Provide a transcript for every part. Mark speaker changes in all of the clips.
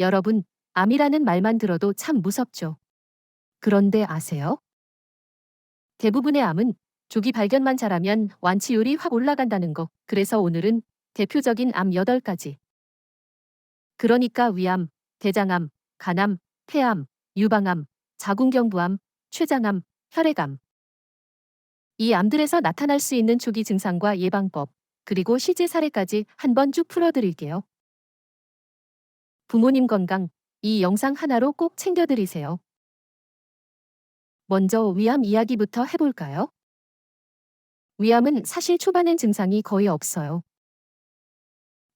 Speaker 1: 여러분, 암이라는 말만 들어도 참 무섭죠. 그런데 아세요? 대부분의 암은 조기 발견만 잘하면 완치율이 확 올라간다는 거. 그래서 오늘은 대표적인 암 8가지. 그러니까 위암, 대장암, 간암, 폐암, 유방암, 자궁경부암, 췌장암, 혈액암. 이 암들에서 나타날 수 있는 초기 증상과 예방법, 그리고 실제 사례까지 한번 쭉 풀어드릴게요. 부모님 건강, 이 영상 하나로 꼭 챙겨드리세요. 먼저 위암 이야기부터 해볼까요? 위암은 사실 초반엔 증상이 거의 없어요.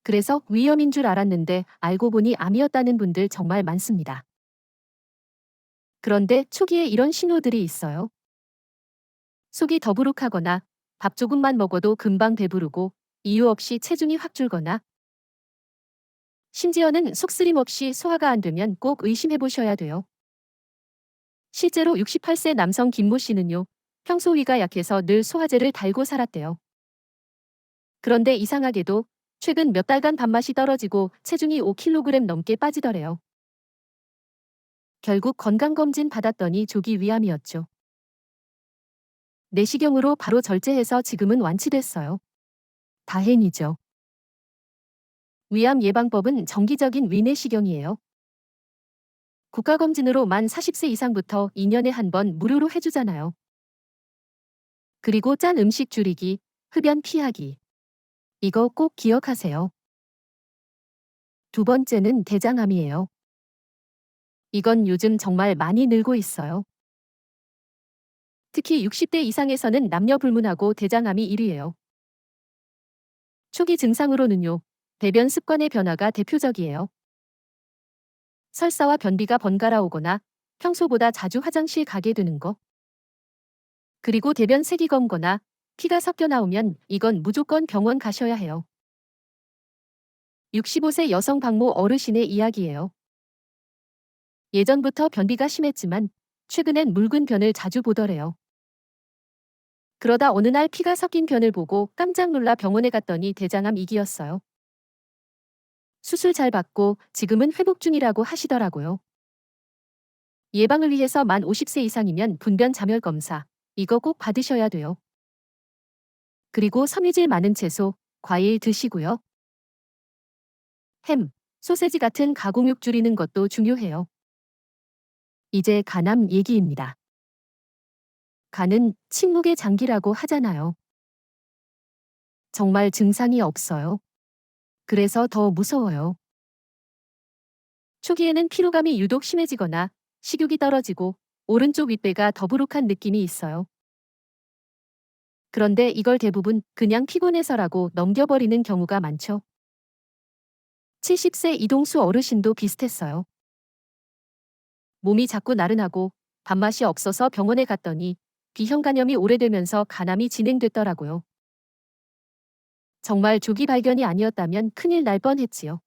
Speaker 1: 그래서 위염인 줄 알았는데 알고 보니 암이었다는 분들 정말 많습니다. 그런데 초기에 이런 신호들이 있어요. 속이 더부룩하거나 밥 조금만 먹어도 금방 배부르고 이유 없이 체중이 확 줄거나 심지어는 속쓰림 없이 소화가 안 되면 꼭 의심해 보셔야 돼요. 실제로 68세 남성 김모 씨는요, 평소 위가 약해서 늘 소화제를 달고 살았대요. 그런데 이상하게도 최근 몇 달간 밥맛이 떨어지고 체중이 5kg 넘게 빠지더래요. 결국 건강검진 받았더니 조기 위암이었죠. 내시경으로 바로 절제해서 지금은 완치됐어요. 다행이죠. 위암 예방법은 정기적인 위내시경이에요. 국가검진으로 만 40세 이상부터 2년에 한 번 무료로 해주잖아요. 그리고 짠 음식 줄이기, 흡연 피하기. 이거 꼭 기억하세요. 두 번째는 대장암이에요. 이건 요즘 정말 많이 늘고 있어요. 특히 60대 이상에서는 남녀 불문하고 대장암이 1위예요. 초기 증상으로는요, 배변 습관의 변화가 대표적이에요. 설사와 변비가 번갈아 오거나 평소보다 자주 화장실 가게 되는 거. 그리고 대변 색이 검거나 피가 섞여 나오면 이건 무조건 병원 가셔야 해요. 65세 여성 박모 어르신의 이야기예요. 예전부터 변비가 심했지만 최근엔 묽은 변을 자주 보더래요. 그러다 어느 날 피가 섞인 변을 보고 깜짝 놀라 병원에 갔더니 대장암 2기였어요. 수술 잘 받고 지금은 회복 중이라고 하시더라고요. 예방을 위해서 만 50세 이상이면 분변 자멸 검사, 이거 꼭 받으셔야 돼요. 그리고 섬유질 많은 채소, 과일 드시고요. 햄, 소세지 같은 가공육 줄이는 것도 중요해요. 이제 간암 얘기입니다. 간은 침묵의 장기라고 하잖아요. 정말 증상이 없어요. 그래서 더 무서워요. 초기에는 피로감이 유독 심해지거나 식욕이 떨어지고 오른쪽 윗배가 더부룩한 느낌이 있어요. 그런데 이걸 대부분 그냥 피곤해서라고 넘겨버리는 경우가 많죠. 70세 이동수 어르신도 비슷했어요. 몸이 자꾸 나른하고 밥맛이 없어서 병원에 갔더니 B형 간염이 오래되면서 간암이 진행됐더라고요. 정말 조기 발견이 아니었다면 큰일 날 뻔했지요.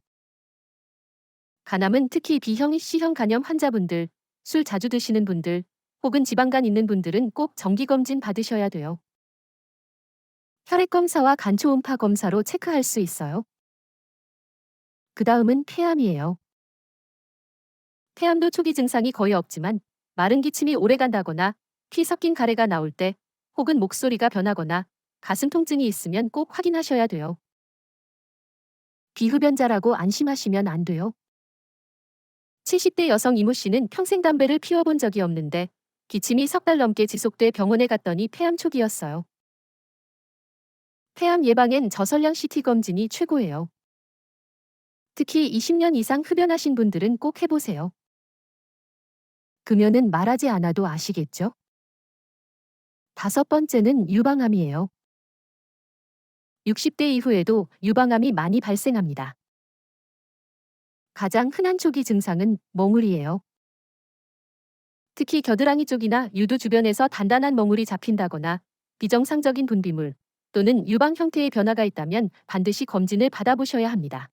Speaker 1: 간암은 특히 B형, C형 간염 환자분들, 술 자주 드시는 분들, 혹은 지방간 있는 분들은 꼭 정기검진 받으셔야 돼요. 혈액검사와 간 초음파 검사로 체크할 수 있어요. 그 다음은 폐암이에요. 폐암도 초기 증상이 거의 없지만 마른 기침이 오래 간다거나 피 섞인 가래가 나올 때 혹은 목소리가 변하거나 가슴 통증이 있으면 꼭 확인하셔야 돼요. 비흡연자라고 안심하시면 안 돼요. 70대 여성 이모 씨는 평생 담배를 피워본 적이 없는데 기침이 3달 넘게 지속돼 병원에 갔더니 폐암 초기였어요. 폐암 예방엔 저설량 CT 검진이 최고예요. 특히 20년 이상 흡연하신 분들은 꼭 해보세요. 금연은 말하지 않아도 아시겠죠? 다섯 번째는 유방암이에요. 60대 이후에도 유방암이 많이 발생합니다. 가장 흔한 초기 증상은 멍울이에요. 특히 겨드랑이 쪽이나 유두 주변에서 단단한 멍울이 잡힌다거나 비정상적인 분비물 또는 유방 형태의 변화가 있다면 반드시 검진을 받아보셔야 합니다.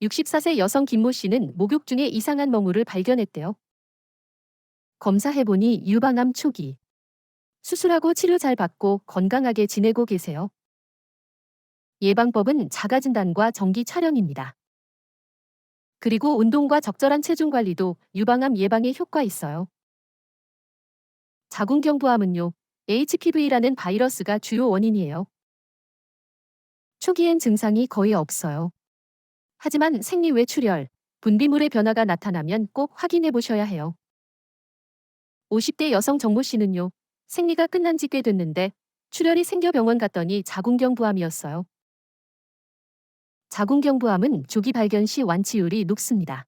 Speaker 1: 64세 여성 김모 씨는 목욕 중에 이상한 멍울을 발견했대요. 검사해보니 유방암 초기. 수술하고 치료 잘 받고 건강하게 지내고 계세요. 예방법은 자가진단과 정기 촬영입니다. 그리고 운동과 적절한 체중 관리도 유방암 예방에 효과 있어요. 자궁경부암은요, HPV라는 바이러스가 주요 원인이에요. 초기엔 증상이 거의 없어요. 하지만 생리 외 출혈, 분비물의 변화가 나타나면 꼭 확인해 보셔야 해요. 50대 여성 정모 씨는요, 생리가 끝난 지 꽤 됐는데 출혈이 생겨 병원 갔더니 자궁경부암이었어요. 자궁경부암은 조기 발견 시 완치율이 높습니다.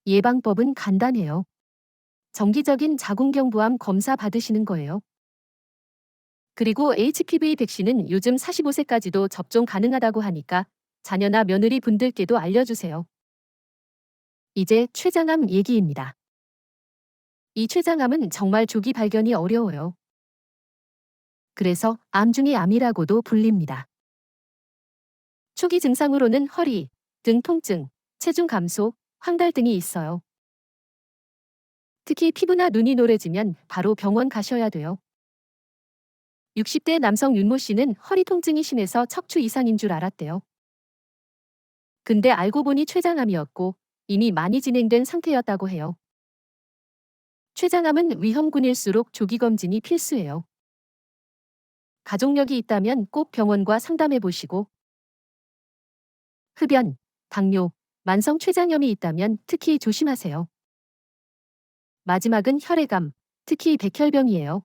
Speaker 1: 예방법은 간단해요. 정기적인 자궁경부암 검사 받으시는 거예요. 그리고 HPV 백신은 요즘 45세까지도 접종 가능하다고 하니까 자녀나 며느리 분들께도 알려주세요. 이제 췌장암 얘기입니다. 이 췌장암은 정말 조기 발견이 어려워요. 그래서 암 중의 암이라고도 불립니다. 초기 증상으로는 허리, 등 통증, 체중 감소, 황달 등이 있어요. 특히 피부나 눈이 노래지면 바로 병원 가셔야 돼요. 60대 남성 윤모 씨는 허리 통증이 심해서 척추 이상인 줄 알았대요. 근데 알고 보니 췌장암이었고 이미 많이 진행된 상태였다고 해요. 췌장암은 위험군일수록 조기 검진이 필수예요. 가족력이 있다면 꼭 병원과 상담해 보시고, 흡연, 당뇨, 만성 췌장염이 있다면 특히 조심하세요. 마지막은 혈액암, 특히 백혈병이에요.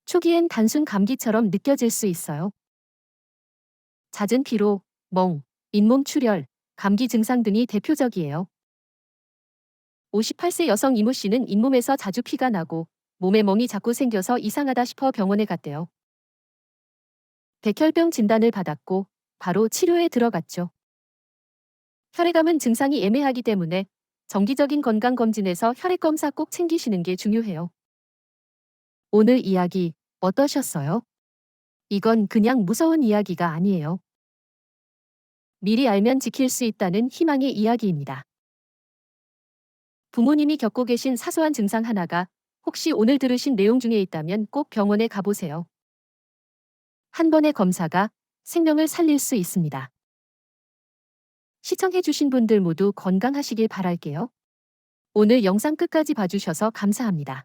Speaker 1: 초기엔 단순 감기처럼 느껴질 수 있어요. 잦은 피로, 멍, 잇몸 출혈, 감기 증상 등이 대표적이에요. 58세 여성 이모 씨는 잇몸에서 자주 피가 나고 몸에 멍이 자꾸 생겨서 이상하다 싶어 병원에 갔대요. 백혈병 진단을 받았고 바로 치료에 들어갔죠. 혈액암은 증상이 애매하기 때문에 정기적인 건강검진에서 혈액검사 꼭 챙기시는 게 중요해요. 오늘 이야기 어떠셨어요? 이건 그냥 무서운 이야기가 아니에요. 미리 알면 지킬 수 있다는 희망의 이야기입니다. 부모님이 겪고 계신 사소한 증상 하나가 혹시 오늘 들으신 내용 중에 있다면 꼭 병원에 가보세요. 한 번의 검사가 생명을 살릴 수 있습니다. 시청해주신 분들 모두 건강하시길 바랄게요. 오늘 영상 끝까지 봐주셔서 감사합니다.